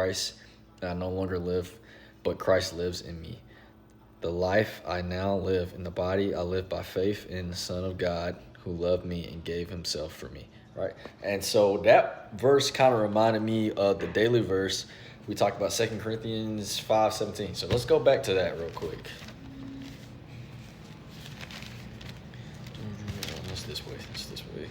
Christ, and I no longer live, but Christ lives in me. The life I now live in the body, I live by faith in the Son of God who loved me and gave himself for me. Right? And so that verse kind of reminded me of the daily verse we talked about, 2 Corinthians 5:17. So let's go back to that real quick. It's this way. It's this way.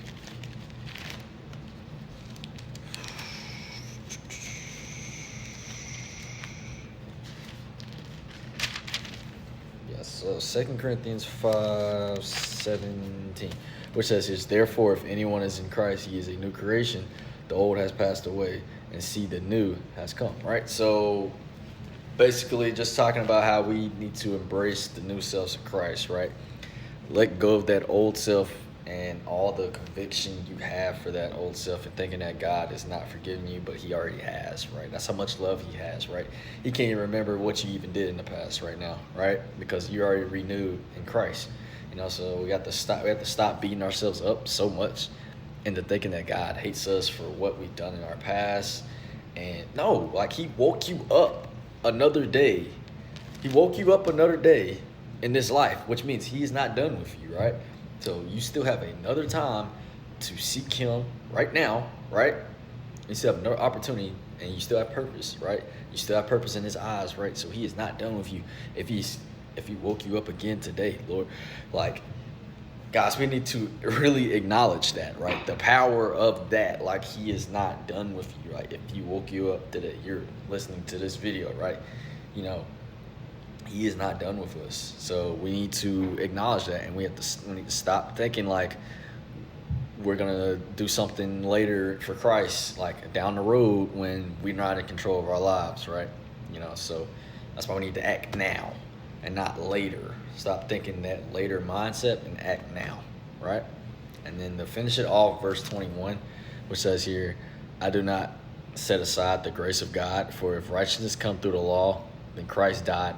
Yes, so 2 Corinthians 5:17, which says, "Is therefore, if anyone is in Christ, he is a new creation. The old has passed away, and see, the new has come." Right? So basically, just talking about how we need to embrace the new selves of Christ, right? Let go of that old self and all the conviction you have for that old self, and thinking that God is not forgiving you, but he already has, right? That's how much love he has, right? He can't even remember what you even did in the past right now, right? Because you're already renewed in Christ. So we have to stop beating ourselves up so much into thinking that God hates us for what we've done in our past. And no, like, he woke you up another day. He woke you up another day in this life, which means he is not done with you, right? So you still have another time to seek him right now, right? You still have another opportunity, and you still have purpose, right? You still have purpose in his eyes, right? So he is not done with you. If he woke you up again today, Lord, like, guys, we need to really acknowledge that, right? The power of that. Like, he is not done with you, right? If he woke you up today, you're listening to this video, right? He is not done with us. So we need to acknowledge that, and we need to stop thinking like we're gonna do something later for Christ, like down the road, when we're not in control of our lives, right? So that's why we need to act now and not later. Stop thinking that later mindset and act now, right? And then to finish it off, verse 21, which says here, "I do not set aside the grace of God, for if righteousness come through the law, then Christ died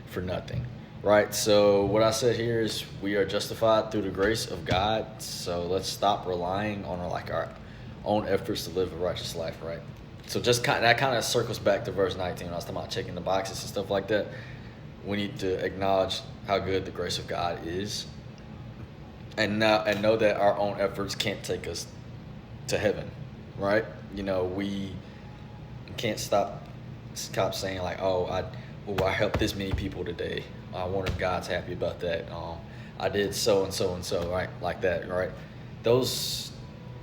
for nothing." Right? So what I said here is we are justified through the grace of God. So let's stop relying on our own efforts to live a righteous life, right? So that kind of circles back to verse 19 when I was talking about checking the boxes and stuff like that. We need to acknowledge how good the grace of God is, and know that our own efforts can't take us to heaven, right? We can't stop saying like, "Oh, I helped this many people today. I wonder if God's happy about that. I did so and so and so," right? Like that, right?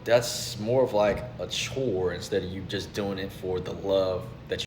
That's more of like a chore instead of you just doing it for the love that you